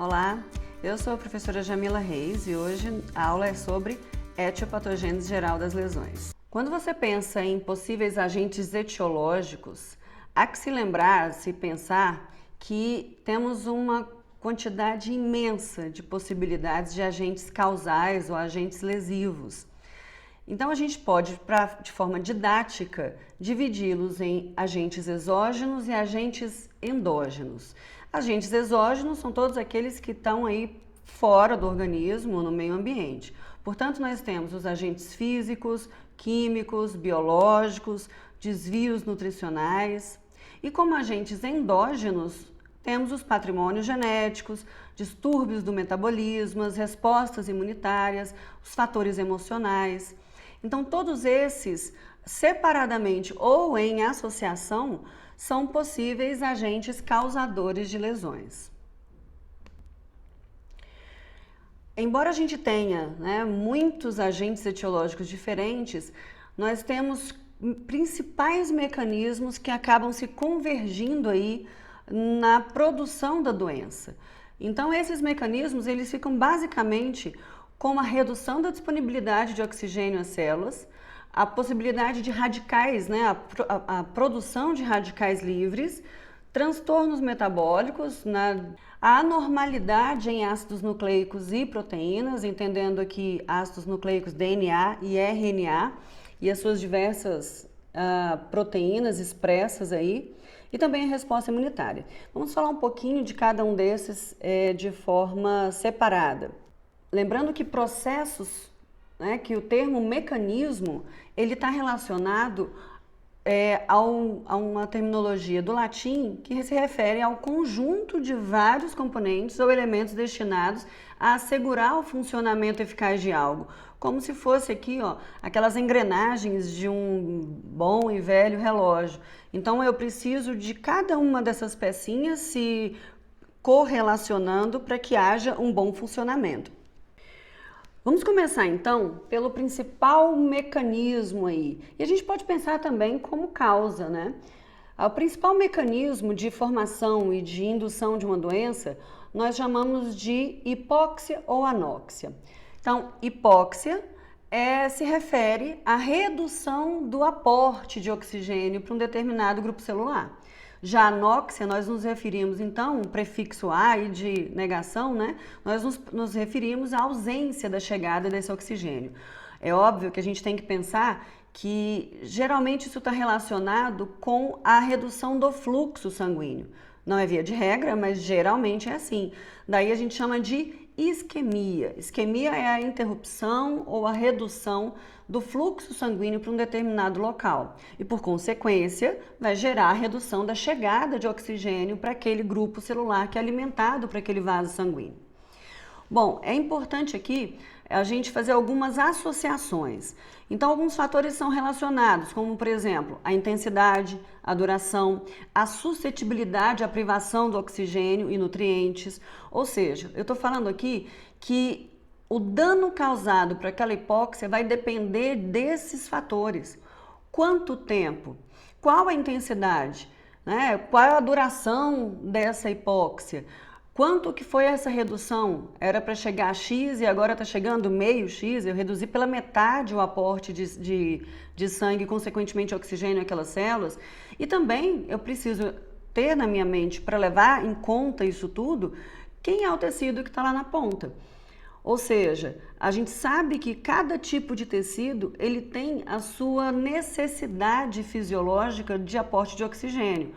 Olá, eu sou a professora Jamila Reis e hoje a aula é sobre etiopatogênese geral das lesões. Quando você pensa em possíveis agentes etiológicos, há que se lembrar, se pensar que temos uma quantidade imensa de possibilidades de agentes causais ou agentes lesivos. Então a gente pode, de forma didática, dividi-los em agentes exógenos e agentes endógenos. Agentes exógenos são todos aqueles que estão aí fora do organismo, no meio ambiente. Portanto, nós temos os agentes físicos, químicos, biológicos, desvios nutricionais. E como agentes endógenos, temos os patrimônios genéticos, distúrbios do metabolismo, as respostas imunitárias, os fatores emocionais. Então, todos esses, separadamente ou em associação, são possíveis agentes causadores de lesões. Embora a gente tenha, muitos agentes etiológicos diferentes, nós temos principais mecanismos que acabam se convergindo aí na produção da doença. Então, esses mecanismos, eles ficam basicamente com a redução da disponibilidade de oxigênio às células, a possibilidade de radicais, a produção de radicais livres, transtornos metabólicos, a anormalidade em ácidos nucleicos e proteínas, entendendo aqui ácidos nucleicos DNA e RNA e as suas diversas proteínas expressas aí, e também a resposta imunitária. Vamos falar um pouquinho de cada um desses de forma separada. Lembrando que processos, que o termo mecanismo, ele está relacionado a uma terminologia do latim que se refere ao conjunto de vários componentes ou elementos destinados a assegurar o funcionamento eficaz de algo, como se fosse aqui, aquelas engrenagens de um bom e velho relógio. Então eu preciso de cada uma dessas pecinhas se correlacionando para que haja um bom funcionamento. Vamos começar então pelo principal mecanismo aí. E a gente pode pensar também como causa, O principal mecanismo de formação e de indução de uma doença nós chamamos de hipóxia ou anóxia. Então, hipóxia se refere à redução do aporte de oxigênio para um determinado grupo celular. Já a anóxia, nós nos referimos, então, um prefixo a e de negação, Nós nos referimos à ausência da chegada desse oxigênio. É óbvio que a gente tem que pensar que, geralmente, isso está relacionado com a redução do fluxo sanguíneo. Não é via de regra, mas geralmente é assim. Daí a gente chama de isquemia. Isquemia é a interrupção ou a redução do fluxo sanguíneo para um determinado local e, por consequência, vai gerar a redução da chegada de oxigênio para aquele grupo celular que é alimentado para aquele vaso sanguíneo. Bom, é importante aqui a gente fazer algumas associações. Então, alguns fatores são relacionados, como, por exemplo, a intensidade, a duração, a suscetibilidade à privação do oxigênio e nutrientes. Ou seja, eu estou falando aqui que o dano causado para aquela hipóxia vai depender desses fatores. Quanto tempo? Qual a intensidade? Qual é a duração dessa hipóxia? Quanto que foi essa redução? Era para chegar a X e agora está chegando meio X, eu reduzi pela metade o aporte de sangue e, consequentemente, oxigênio àquelas células. E também eu preciso ter na minha mente, para levar em conta isso tudo, quem é o tecido que está lá na ponta. Ou seja, a gente sabe que cada tipo de tecido, ele tem a sua necessidade fisiológica de aporte de oxigênio.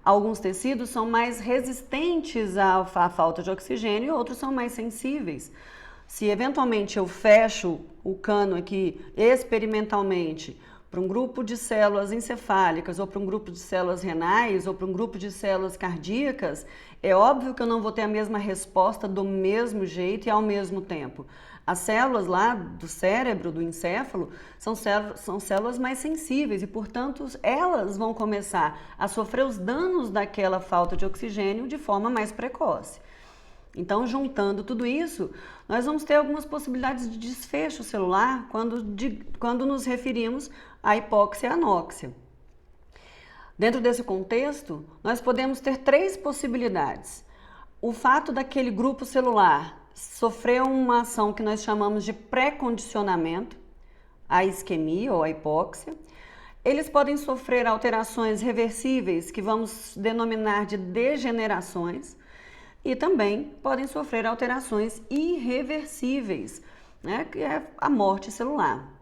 Alguns tecidos são mais resistentes à falta de oxigênio e outros são mais sensíveis. Se eventualmente eu fecho o cano aqui experimentalmente para um grupo de células encefálicas ou para um grupo de células renais ou para um grupo de células cardíacas, é óbvio que eu não vou ter a mesma resposta do mesmo jeito e ao mesmo tempo. As células lá do cérebro, do encéfalo, são células mais sensíveis e, portanto, elas vão começar a sofrer os danos daquela falta de oxigênio de forma mais precoce. Então, juntando tudo isso, nós vamos ter algumas possibilidades de desfecho celular quando nos referimos à hipóxia e anóxia. Dentro desse contexto, nós podemos ter três possibilidades. o fato daquele grupo celular sofrer uma ação que nós chamamos de pré-condicionamento, a isquemia ou a hipóxia, eles podem sofrer alterações reversíveis, que vamos denominar de degenerações, e também podem sofrer alterações irreversíveis, né, que é a morte celular.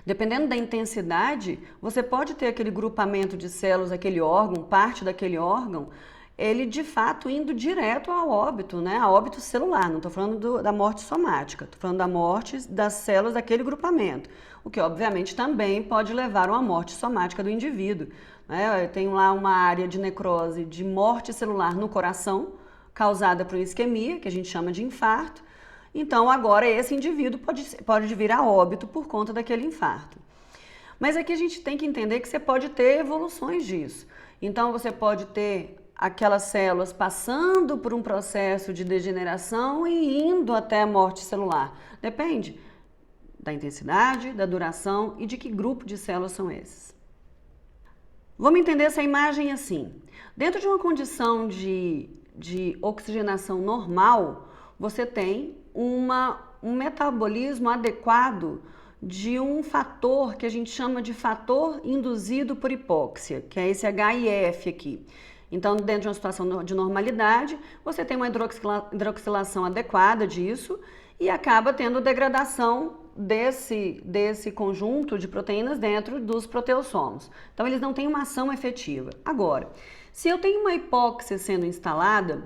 Dependendo da intensidade, você pode ter aquele grupamento de células, aquele órgão, parte daquele órgão, ele de fato indo direto ao óbito, né? A óbito celular, não estou falando da morte somática, estou falando da morte das células daquele grupamento, o que obviamente também pode levar a uma morte somática do indivíduo, né? Eu tenho lá uma área de necrose, de morte celular no coração, causada por isquemia, que a gente chama de infarto. Então agora esse indivíduo pode vir a óbito por conta daquele infarto. Mas aqui a gente tem que entender que você pode ter evoluções disso. Então você pode ter aquelas células passando por um processo de degeneração e indo até a morte celular. Depende da intensidade, da duração e de que grupo de células são esses. Vamos entender essa imagem assim. Dentro de uma condição de oxigenação normal, você tem um metabolismo adequado de um fator que a gente chama de fator induzido por hipóxia, que é esse HIF aqui. Então, dentro de uma situação de normalidade, você tem uma hidroxilação adequada disso e acaba tendo degradação desse conjunto de proteínas dentro dos proteossomos. Então, eles não têm uma ação efetiva. Agora, se eu tenho uma hipóxia sendo instalada,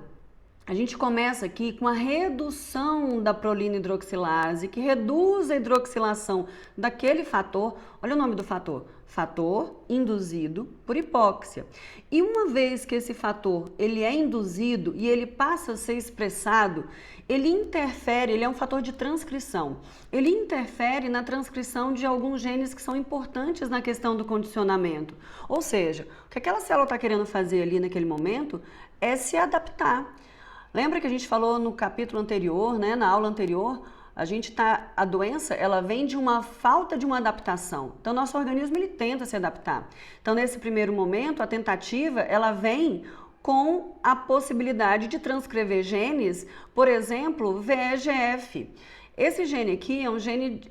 a gente começa aqui com a redução da prolina hidroxilase, que reduz a hidroxilação daquele fator. Olha o nome do fator. Fator induzido por hipóxia. E uma vez que esse fator ele é induzido e ele passa a ser expressado, ele interfere, ele é um fator de transcrição. Ele interfere na transcrição de alguns genes que são importantes na questão do condicionamento. Ou seja, o que aquela célula está querendo fazer ali naquele momento é se adaptar. Lembra que a gente falou no capítulo anterior, né, na aula anterior, a doença, ela vem de uma falta de uma adaptação. Então, nosso organismo, ele tenta se adaptar. Então, nesse primeiro momento, a tentativa, ela vem com a possibilidade de transcrever genes, por exemplo, VEGF. Esse gene aqui é um gene,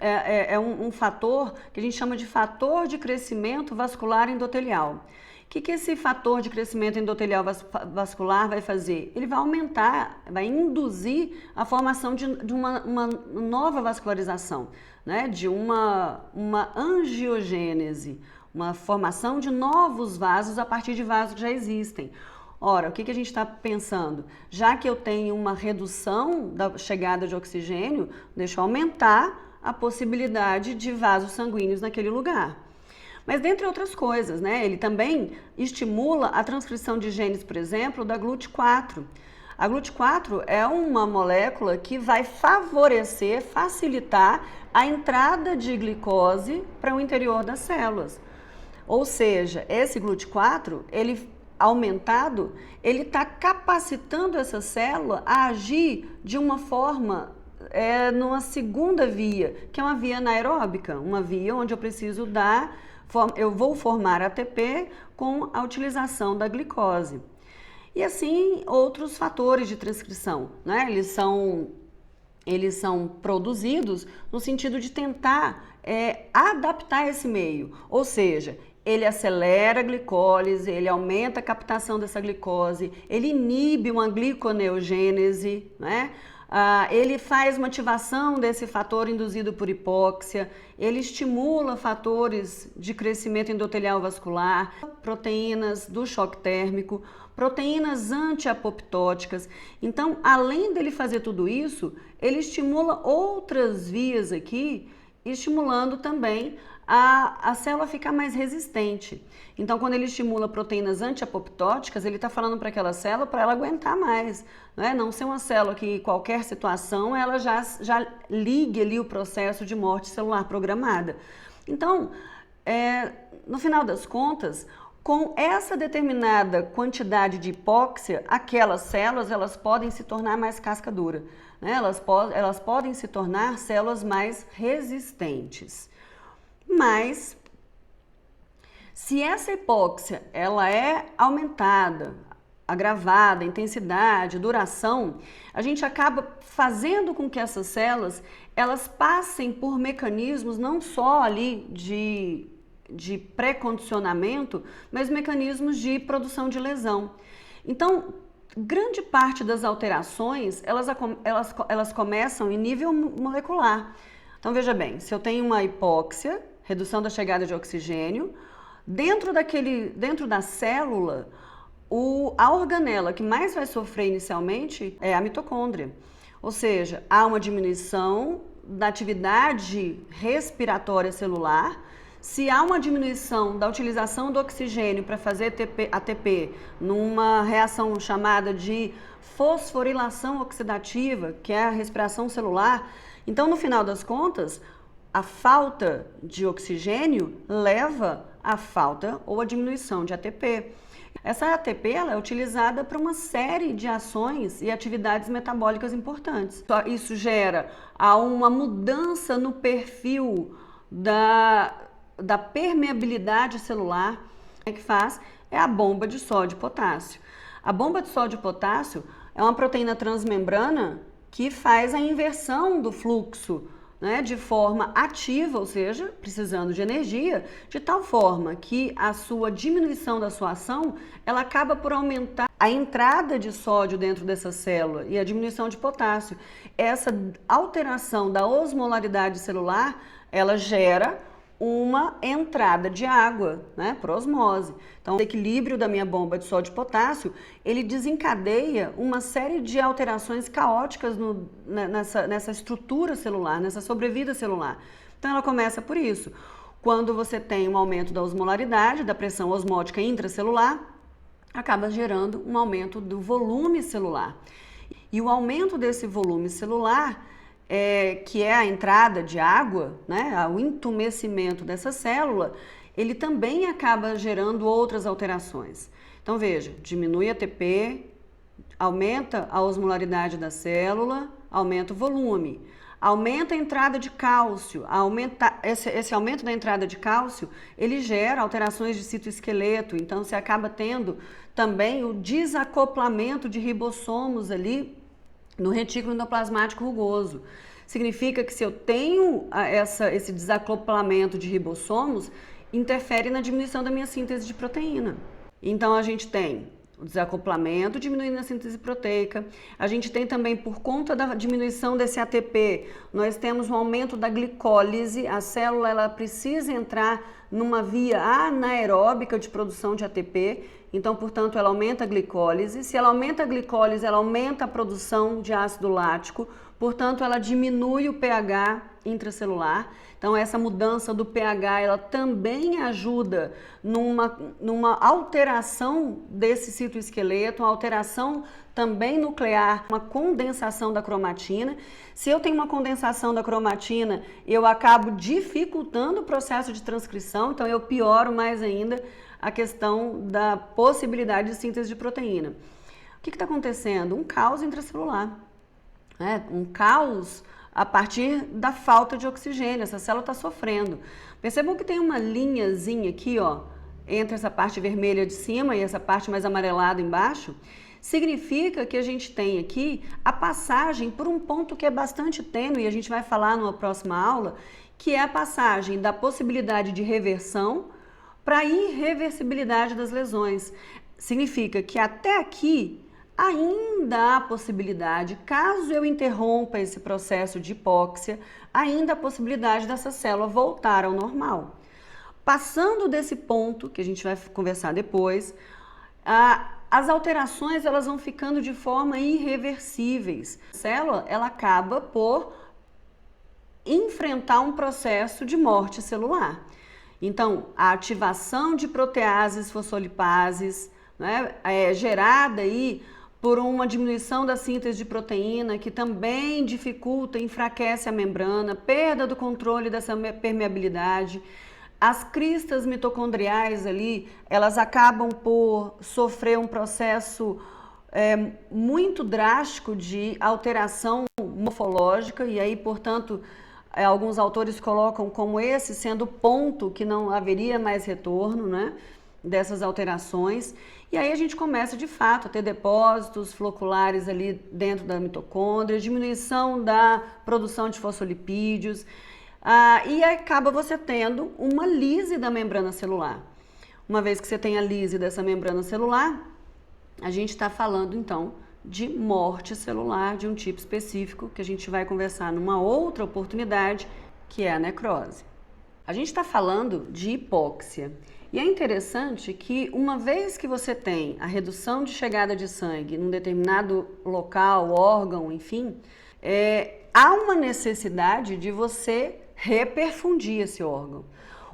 um fator que a gente chama de fator de crescimento vascular endotelial. O que esse fator de crescimento endotelial vascular vai fazer? Ele vai aumentar, vai induzir a formação de uma nova vascularização, né? De uma angiogênese, uma formação de novos vasos a partir de vasos que já existem. Ora, o que a gente está pensando? Já que eu tenho uma redução da chegada de oxigênio, deixa eu aumentar a possibilidade de vasos sanguíneos naquele lugar. Mas dentre outras coisas, né, ele também estimula a transcrição de genes, por exemplo, da GLUT4. A GLUT4 é uma molécula que vai favorecer, facilitar a entrada de glicose para o interior das células. Ou seja, esse GLUT4, ele aumentado, ele está capacitando essa célula a agir de uma forma numa segunda via, que é uma via anaeróbica, uma via onde eu vou formar ATP com a utilização da glicose. E assim, outros fatores de transcrição, né? Eles são produzidos no sentido de tentar adaptar esse meio, ou seja, ele acelera a glicólise, ele aumenta a captação dessa glicose, ele inibe uma gliconeogênese, né? Ele faz uma ativação desse fator induzido por hipóxia, ele estimula fatores de crescimento endotelial vascular, proteínas do choque térmico, proteínas antiapoptóticas. Então, além dele fazer tudo isso, ele estimula outras vias aqui, estimulando também a célula ficar mais resistente. Então, quando ele estimula proteínas antiapoptóticas, ele está falando para aquela célula para ela aguentar mais, né? Não ser uma célula que, em qualquer situação, ela já ligue ali o processo de morte celular programada. Então, no final das contas, com essa determinada quantidade de hipóxia, aquelas células elas podem se tornar mais casca dura, né? Elas podem se tornar células mais resistentes. Mas, se essa hipóxia ela é aumentada, agravada, intensidade, duração, a gente acaba fazendo com que essas células elas passem por mecanismos não só ali de pré-condicionamento, mas mecanismos de produção de lesão. Então, grande parte das alterações, elas começam em nível molecular. Então, veja bem, se eu tenho uma hipóxia, redução da chegada de oxigênio, dentro da célula, a organela que mais vai sofrer inicialmente é a mitocôndria. Ou seja, há uma diminuição da atividade respiratória celular. Se há uma diminuição da utilização do oxigênio para fazer ATP numa reação chamada de fosforilação oxidativa, que é a respiração celular, então no final das contas, a falta de oxigênio leva à falta ou à diminuição de ATP. Essa ATP ela é utilizada para uma série de ações e atividades metabólicas importantes. Isso gera uma mudança no perfil da permeabilidade celular. O que faz é a bomba de sódio e potássio. A bomba de sódio e potássio é uma proteína transmembrana que faz a inversão do fluxo, né, de forma ativa, ou seja, precisando de energia, de tal forma que a sua diminuição da sua ação, ela acaba por aumentar a entrada de sódio dentro dessa célula e a diminuição de potássio. Essa alteração da osmolaridade celular, ela gera uma entrada de água, né, por osmose. Então, o equilíbrio da minha bomba de sódio e potássio, ele desencadeia uma série de alterações caóticas nessa estrutura celular, nessa sobrevida celular. Então, ela começa por isso. Quando você tem um aumento da osmolaridade, da pressão osmótica intracelular, acaba gerando um aumento do volume celular. E o aumento desse volume celular que é a entrada de água, né, o entumecimento dessa célula, ele também acaba gerando outras alterações. Então veja, diminui a ATP, aumenta a osmolaridade da célula, aumenta o volume, aumenta a entrada de cálcio, esse aumento da entrada de cálcio, ele gera alterações de citoesqueleto, então você acaba tendo também o desacoplamento de ribossomos ali no retículo endoplasmático rugoso. Significa que se eu tenho esse desacoplamento de ribossomos, interfere na diminuição da minha síntese de proteína. Então a gente tem o desacoplamento diminuindo a síntese proteica, a gente tem também, por conta da diminuição desse ATP, nós temos um aumento da glicólise, a célula ela precisa entrar numa via anaeróbica de produção de ATP, então, portanto, ela aumenta a glicólise. Se ela aumenta a glicólise, ela aumenta a produção de ácido lático, portanto, ela diminui o pH intracelular. Então, essa mudança do pH, ela também ajuda numa alteração desse citoesqueleto, uma alteração também nuclear, uma condensação da cromatina. Se eu tenho uma condensação da cromatina, eu acabo dificultando o processo de transcrição, então eu pioro mais ainda a questão da possibilidade de síntese de proteína. O que está acontecendo? Um caos intracelular, né? Um caos a partir da falta de oxigênio, essa célula está sofrendo. Percebam que tem uma linhazinha aqui, ó, entre essa parte vermelha de cima e essa parte mais amarelada embaixo. Significa que a gente tem aqui a passagem por um ponto que é bastante tênue, e a gente vai falar numa próxima aula, que é a passagem da possibilidade de reversão para a irreversibilidade das lesões. Significa que até aqui ainda há possibilidade, caso eu interrompa esse processo de hipóxia, ainda há possibilidade dessa célula voltar ao normal. Passando desse ponto, que a gente vai conversar depois, as alterações elas vão ficando de forma irreversíveis. A célula ela acaba por enfrentar um processo de morte celular. Então, a ativação de proteases, fosfolipases, né, é gerada aí por uma diminuição da síntese de proteína, que também dificulta, enfraquece a membrana, perda do controle dessa permeabilidade. As cristas mitocondriais ali, elas acabam por sofrer um processo muito drástico de alteração morfológica, e aí, portanto, alguns autores colocam como esse sendo o ponto que não haveria mais retorno, né? dessas alterações, e aí a gente começa de fato a ter depósitos floculares ali dentro da mitocôndria, diminuição da produção de fosfolipídios, e acaba você tendo uma lise da membrana celular. Uma vez que você tem a lise dessa membrana celular, a gente está falando então de morte celular de um tipo específico, que a gente vai conversar numa outra oportunidade, que é a necrose. A gente está falando de hipóxia. E é interessante que uma vez que você tem a redução de chegada de sangue num determinado local, órgão, enfim, há uma necessidade de você reperfundir esse órgão.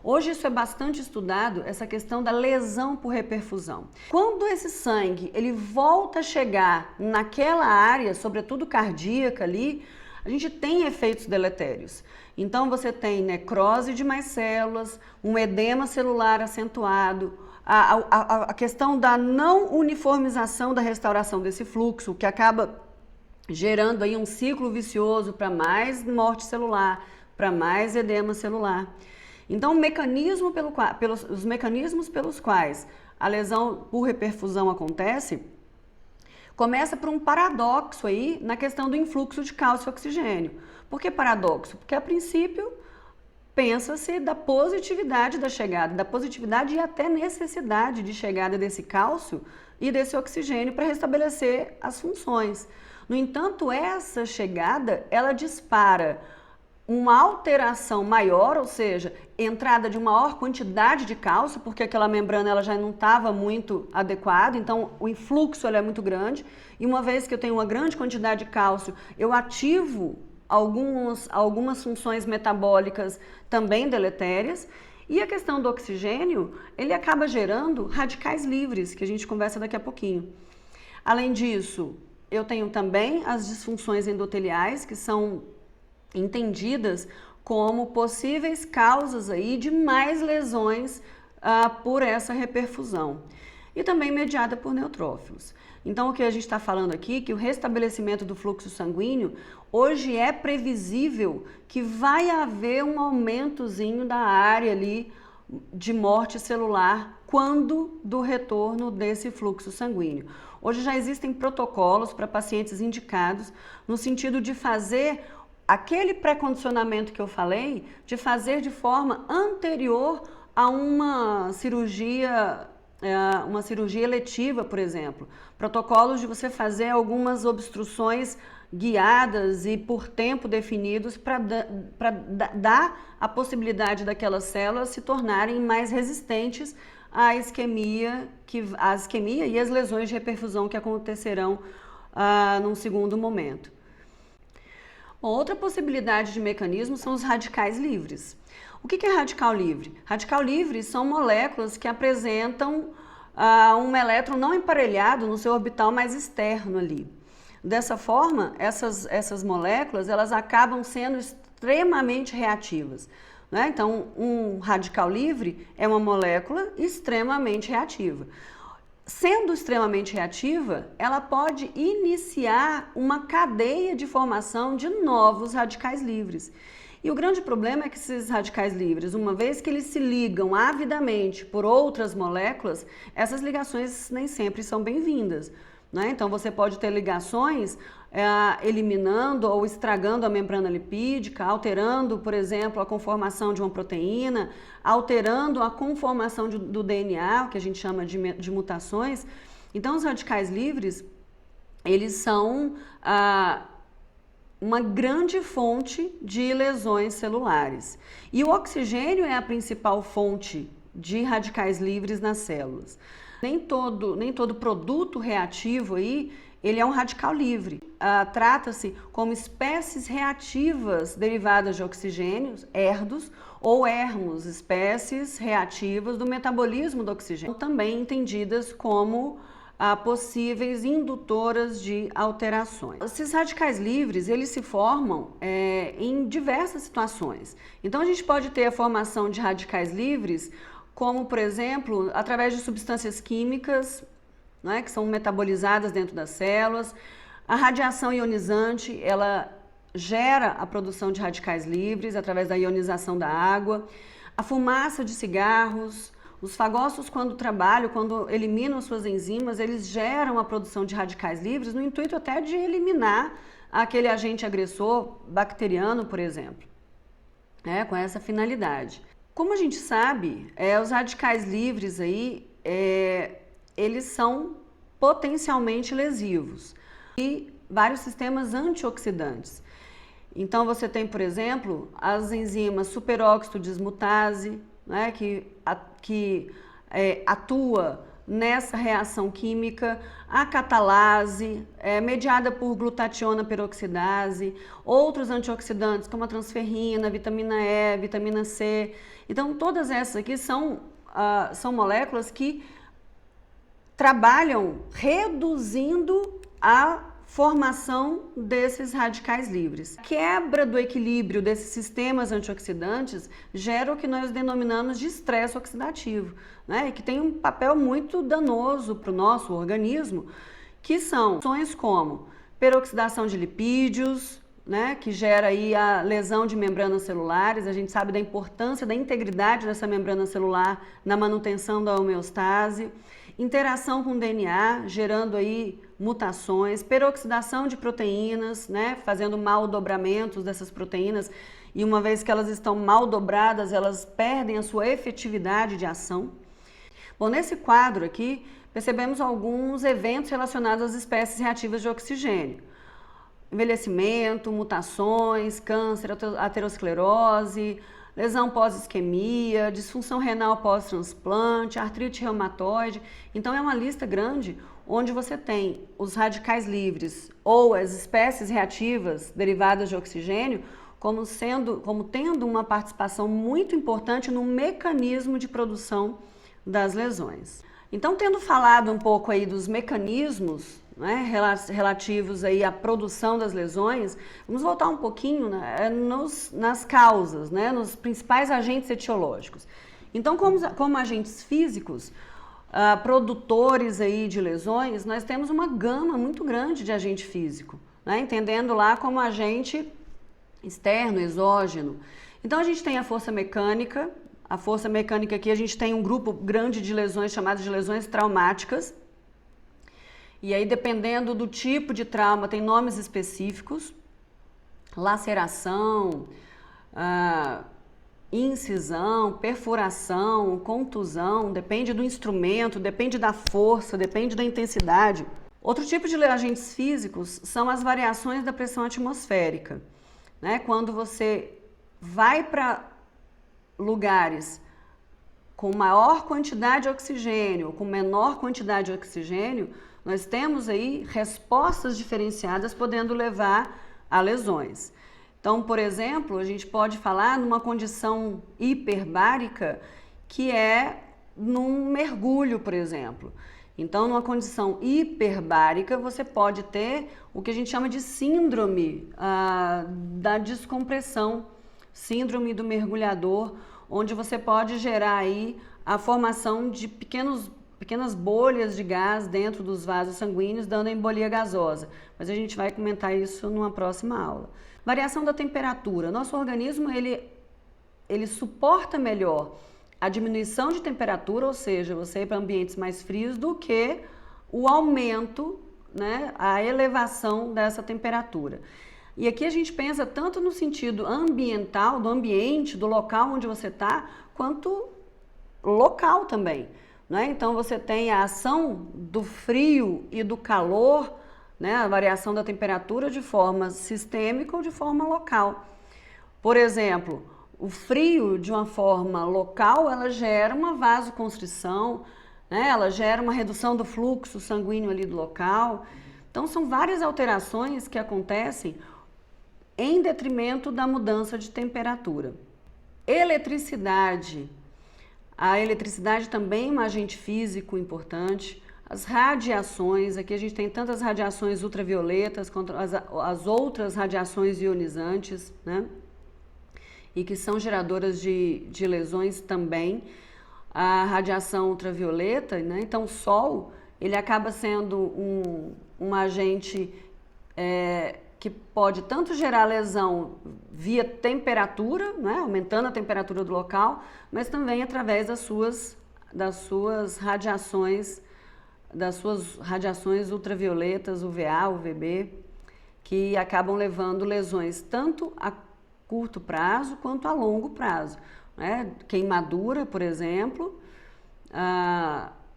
Hoje isso é bastante estudado, essa questão da lesão por reperfusão. Quando esse sangue ele volta a chegar naquela área, sobretudo cardíaca ali, a gente tem efeitos deletérios. Então você tem necrose de mais células, um edema celular acentuado, a questão da não uniformização da restauração desse fluxo, que acaba gerando aí um ciclo vicioso para mais morte celular, para mais edema celular. Então, os mecanismos pelos quais a lesão por reperfusão acontece, começa por um paradoxo aí na questão do influxo de cálcio e oxigênio. Por que paradoxo? Porque a princípio pensa-se da positividade da chegada, da positividade e até necessidade de chegada desse cálcio e desse oxigênio para restabelecer as funções. No entanto, essa chegada, ela dispara uma alteração maior, ou seja, entrada de maior quantidade de cálcio, porque aquela membrana ela já não estava muito adequada, então o influxo ela é muito grande, e uma vez que eu tenho uma grande quantidade de cálcio, eu ativo algumas funções metabólicas também deletérias, e a questão do oxigênio, ele acaba gerando radicais livres, que a gente conversa daqui a pouquinho. Além disso, eu tenho também as disfunções endoteliais, que são entendidas como possíveis causas aí de mais lesões por essa reperfusão e também mediada por neutrófilos. Então o que a gente está falando aqui, que o restabelecimento do fluxo sanguíneo, hoje é previsível que vai haver um aumentozinho da área ali de morte celular quando do retorno desse fluxo sanguíneo. Hoje já existem protocolos para pacientes indicados no sentido de fazer aquele pré-condicionamento que eu falei, de fazer de forma anterior a uma cirurgia eletiva, por exemplo. Protocolos de você fazer algumas obstruções guiadas e por tempo definidos para dar a possibilidade daquelas células se tornarem mais resistentes à isquemia e às lesões de reperfusão que acontecerão num segundo momento. Outra possibilidade de mecanismo são os radicais livres. O que é radical livre? Radical livre são moléculas que apresentam um elétron não emparelhado no seu orbital mais externo ali. Dessa forma, essas moléculas elas acabam sendo extremamente reativas. Né? Então, um radical livre é uma molécula extremamente reativa. Sendo extremamente reativa, ela pode iniciar uma cadeia de formação de novos radicais livres. E o grande problema é que esses radicais livres, uma vez que eles se ligam avidamente por outras moléculas, essas ligações nem sempre são bem-vindas. Né? Então você pode ter ligações eliminando ou estragando a membrana lipídica, alterando, por exemplo, a conformação de uma proteína, alterando a conformação do DNA, o que a gente chama de mutações. Então os radicais livres, eles são uma grande fonte de lesões celulares. E o oxigênio é a principal fonte de radicais livres nas células. Nem todo produto reativo aí, ele é um radical livre. Trata-se como espécies reativas derivadas de oxigênios, ERDOs, ou ERMOS, espécies reativas do metabolismo do oxigênio, também entendidas como possíveis indutoras de alterações. Esses radicais livres, eles se formam em diversas situações. Então a gente pode ter a formação de radicais livres como, por exemplo, através de substâncias químicas, né, que são metabolizadas dentro das células. A radiação ionizante, ela gera a produção de radicais livres através da ionização da água. A fumaça de cigarros, Os fagócitos, quando trabalham, quando eliminam suas enzimas, eles geram a produção de radicais livres no intuito até de eliminar aquele agente agressor bacteriano, por exemplo, com essa finalidade. Como a gente sabe, os radicais livres aí, eles são potencialmente lesivos e vários sistemas antioxidantes. Então você tem, por exemplo, as enzimas superóxido dismutase, né, que atua nessa reação química, a catalase, mediada por glutationa peroxidase, outros antioxidantes como a transferrina, vitamina E, vitamina C. Então todas essas aqui são moléculas que trabalham reduzindo a formação desses radicais livres. A quebra do equilíbrio desses sistemas antioxidantes gera o que nós denominamos de estresse oxidativo, né? E que tem um papel muito danoso para o nosso organismo, que são ações como peroxidação de lipídios, né? Que gera aí a lesão de membranas celulares. A gente sabe da importância da integridade dessa membrana celular na manutenção da homeostase. Interação com o DNA, gerando aí mutações, peroxidação de proteínas, né, fazendo mal dobramentos dessas proteínas, e uma vez que elas estão mal dobradas, elas perdem a sua efetividade de ação. Bom, nesse quadro aqui, percebemos alguns eventos relacionados às espécies reativas de oxigênio. Envelhecimento, mutações, câncer, aterosclerose, lesão pós-isquemia, disfunção renal pós-transplante, artrite reumatoide. Então é uma lista grande onde você tem os radicais livres ou as espécies reativas derivadas de oxigênio como tendo uma participação muito importante no mecanismo de produção das lesões. Então, tendo falado um pouco aí dos mecanismos, né, relativos aí à produção das lesões, vamos voltar um pouquinho, né, nas causas, né, nos principais agentes etiológicos. Então, como agentes físicos, produtores aí de lesões, nós temos uma gama muito grande de agente físico, né, entendendo lá como agente externo, exógeno. Então, a gente tem a força mecânica. A força mecânica aqui, a gente tem um grupo grande de lesões chamadas de lesões traumáticas. E aí, dependendo do tipo de trauma, tem nomes específicos. Laceração, incisão, perfuração, contusão, depende do instrumento, depende da força, depende da intensidade. Outro tipo de agentes físicos são as variações da pressão atmosférica, né? Quando você vai para lugares com maior quantidade de oxigênio, com menor quantidade de oxigênio, nós temos aí respostas diferenciadas podendo levar a lesões. Então, por exemplo, a gente pode falar numa condição hiperbárica, que é num mergulho, por exemplo. Então, numa condição hiperbárica, você pode ter o que a gente chama de síndrome da descompressão, síndrome do mergulhador, onde você pode gerar aí a formação de pequenas bolhas de gás dentro dos vasos sanguíneos, dando embolia gasosa. Mas a gente vai comentar isso numa próxima aula. Variação da temperatura. Nosso organismo, ele suporta melhor a diminuição de temperatura, ou seja, você ir para ambientes mais frios, do que o aumento, né, a elevação dessa temperatura. E aqui a gente pensa tanto no sentido ambiental, do ambiente, do local onde você está, quanto local também, né? Então você tem a ação do frio e do calor, né, a variação da temperatura de forma sistêmica ou de forma local. Por exemplo, o frio de uma forma local, ela gera uma vasoconstrição, né, ela gera uma redução do fluxo sanguíneo ali do local. Então são várias alterações que acontecem em detrimento da mudança de temperatura. Eletricidade. A eletricidade também é um agente físico importante. As radiações, aqui a gente tem tantas radiações ultravioletas quanto as outras radiações ionizantes, né? E que são geradoras de lesões também. A radiação ultravioleta, né? Então o Sol, ele acaba sendo um agente que pode tanto gerar lesão via temperatura, né, aumentando a temperatura do local, mas também através das suas das suas radiações, ultravioletas, UVA, UVB, que acabam levando lesões tanto a curto prazo quanto a longo prazo, né? Queimadura, por exemplo,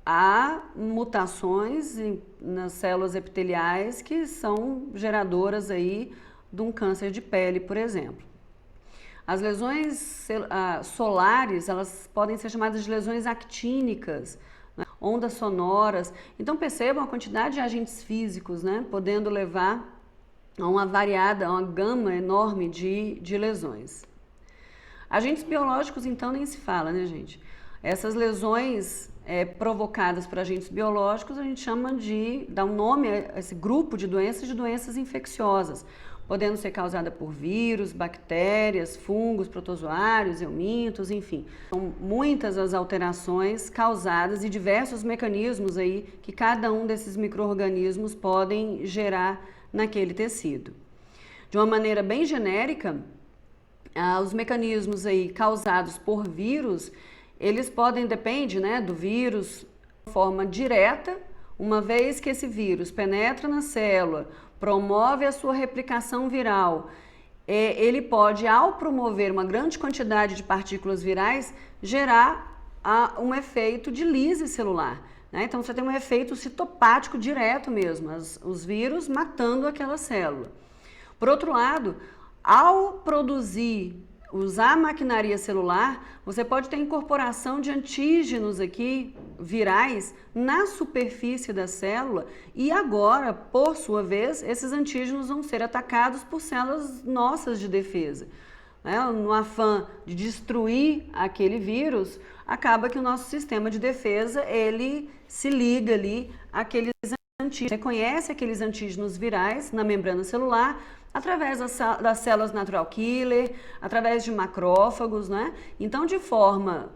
há mutações nas células epiteliais que são geradoras aí de um câncer de pele, por exemplo. As lesões solares, elas podem ser chamadas de lesões actínicas, né? Ondas sonoras. Então percebam a quantidade de agentes físicos, né? Podendo levar a uma gama enorme de lesões. Agentes biológicos, então, nem se fala, né, gente? Essas lesões provocadas por agentes biológicos, a gente chama dá um nome a esse grupo de doenças infecciosas, podendo ser causada por vírus, bactérias, fungos, protozoários, eumintos, enfim. São muitas as alterações causadas e diversos mecanismos aí que cada um desses micro-organismos podem gerar naquele tecido. De uma maneira bem genérica, os mecanismos aí causados por vírus, eles podem, depende, né, do vírus, de forma direta, uma vez que esse vírus penetra na célula, promove a sua replicação viral, ele pode, ao promover uma grande quantidade de partículas virais, gerar um efeito de lise celular. Então você tem um efeito citopático direto mesmo, os vírus matando aquela célula. Por outro lado, ao usar a maquinaria celular, você pode ter incorporação de antígenos aqui, virais, na superfície da célula e agora, por sua vez, esses antígenos vão ser atacados por células nossas de defesa. No afã de destruir aquele vírus, acaba que o nosso sistema de defesa, ele se liga ali àqueles antígenos, reconhece aqueles antígenos virais na membrana celular, através das células natural killer, através de macrófagos, né? Então, de forma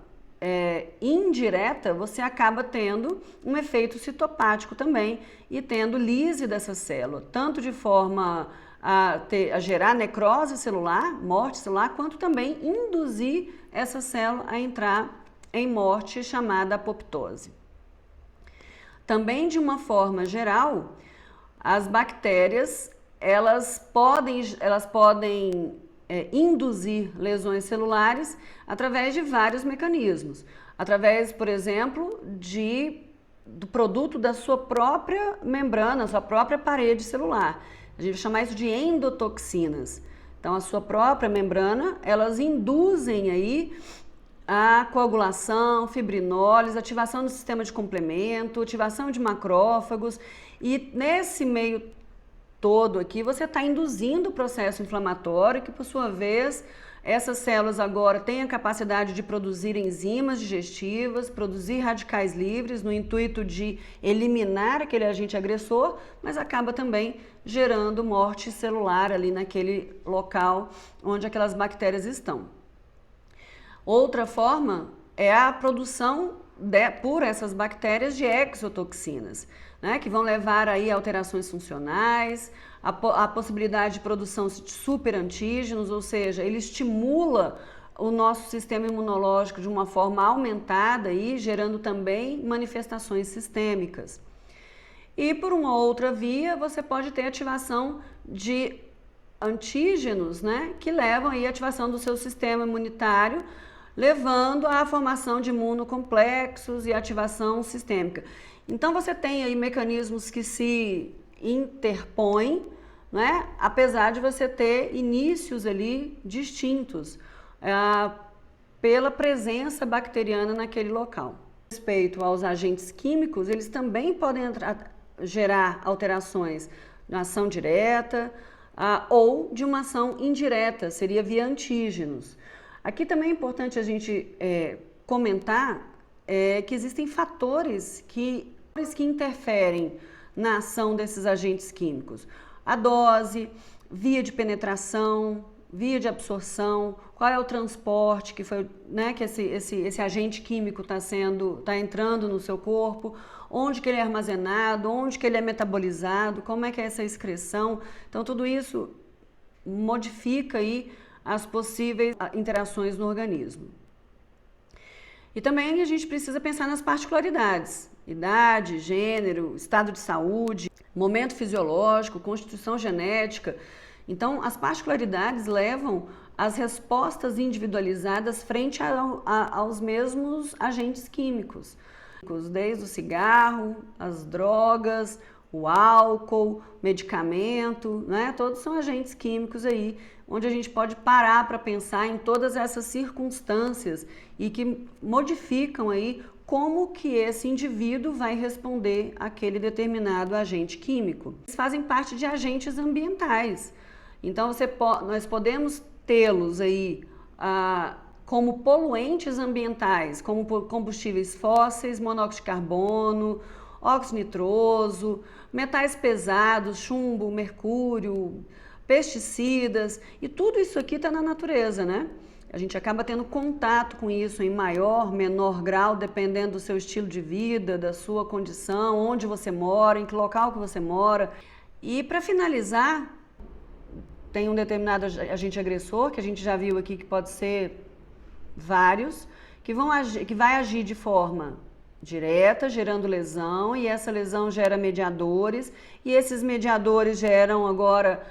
indireta, você acaba tendo um efeito citopático também e tendo lise dessa célula, tanto de forma a gerar necrose celular, morte celular, quanto também induzir essa célula a entrar em morte chamada apoptose. Também, de uma forma geral, as bactérias elas podem induzir lesões celulares através de vários mecanismos. Através, por exemplo, do produto da sua própria membrana, sua própria parede celular. A gente vai chamar isso de endotoxinas. Então, a sua própria membrana, elas induzem aí a coagulação, fibrinólise, ativação do sistema de complemento, ativação de macrófagos, e nesse meio todo aqui você está induzindo o processo inflamatório que, por sua vez, essas células agora têm a capacidade de produzir enzimas digestivas, produzir radicais livres no intuito de eliminar aquele agente agressor, mas acaba também gerando morte celular ali naquele local onde aquelas bactérias estão. Outra forma é a produção por essas bactérias de exotoxinas, né, que vão levar aí a alterações funcionais, a possibilidade de produção de superantígenos, ou seja, ele estimula o nosso sistema imunológico de uma forma aumentada e gerando também manifestações sistêmicas. E por uma outra via, você pode ter ativação de antígenos, né, que levam aí a ativação do seu sistema imunitário, levando à formação de imunocomplexos e ativação sistêmica. Então você tem aí mecanismos que se interpõem, né? Apesar de você ter inícios ali distintos pela presença bacteriana naquele local. Respeito aos agentes químicos, eles também podem gerar alterações na ação direta ou de uma ação indireta, seria via antígenos. Aqui também é importante a gente comentar que existem fatores que interferem na ação desses agentes químicos. A dose, via de penetração, via de absorção, qual é o transporte que foi, né, que esse agente químico está entrando no seu corpo, onde que ele é armazenado, onde que ele é metabolizado, como é que é essa excreção. Então tudo isso modifica aí as possíveis interações no organismo. E também a gente precisa pensar nas particularidades: idade, gênero, estado de saúde, momento fisiológico, constituição genética. Então, as particularidades levam às respostas individualizadas frente aos mesmos agentes químicos, desde o cigarro, as drogas, o álcool, medicamento, né? Todos são agentes químicos aí, onde a gente pode parar para pensar em todas essas circunstâncias e que modificam aí como que esse indivíduo vai responder àquele determinado agente químico. Eles fazem parte de agentes ambientais. Então, nós podemos tê-los aí como poluentes ambientais, como combustíveis fósseis, monóxido de carbono, óxido nitroso, metais pesados, chumbo, mercúrio, pesticidas, e tudo isso aqui está na natureza, né? A gente acaba tendo contato com isso em maior, menor grau, dependendo do seu estilo de vida, da sua condição, onde você mora, em que local que você mora. E para finalizar, tem um determinado agente agressor, que a gente já viu aqui que pode ser vários, que vai agir de forma direta, gerando lesão, e essa lesão gera mediadores, e esses mediadores geram agora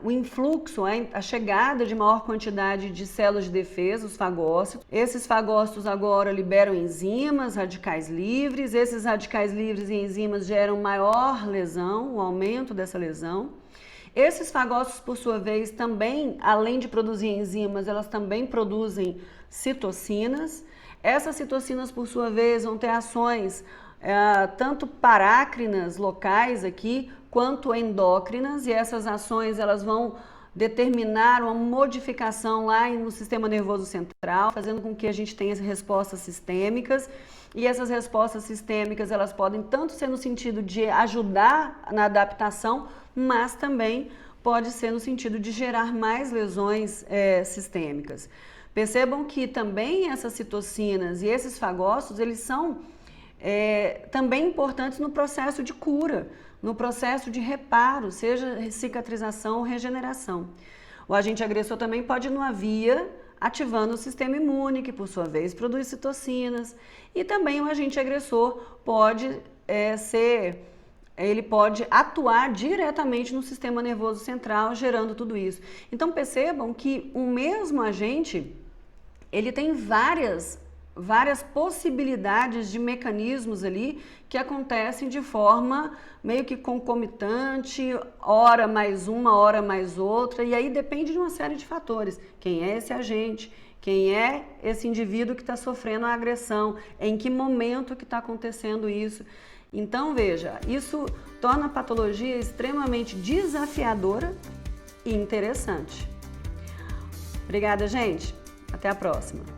o influxo, a chegada de maior quantidade de células de defesa, os fagócitos. Esses fagócitos agora liberam enzimas, radicais livres, esses radicais livres e enzimas geram maior lesão, o aumento dessa lesão. Esses fagócitos, por sua vez, também, além de produzir enzimas, elas também produzem citocinas. Essas citocinas, por sua vez, vão ter ações tanto parácrinas locais aqui, quanto endócrinas, e essas ações elas vão determinar uma modificação lá no sistema nervoso central, fazendo com que a gente tenha respostas sistêmicas, e essas respostas sistêmicas elas podem tanto ser no sentido de ajudar na adaptação, mas também pode ser no sentido de gerar mais lesões sistêmicas. Percebam que também essas citocinas e esses fagócitos, eles são também importantes no processo de cura, no processo de reparo, seja cicatrização ou regeneração. O agente agressor também pode ir numa via ativando o sistema imune, que por sua vez produz citocinas, e também o agente agressor pode ele pode atuar diretamente no sistema nervoso central, gerando tudo isso. Então percebam que o mesmo agente, ele tem várias possibilidades de mecanismos ali que acontecem de forma meio que concomitante, hora mais uma, hora mais outra, e aí depende de uma série de fatores. Quem é esse agente? Quem é esse indivíduo que está sofrendo a agressão? Em que momento que está acontecendo isso? Então, veja, isso torna a patologia extremamente desafiadora e interessante. Obrigada, gente. Até a próxima.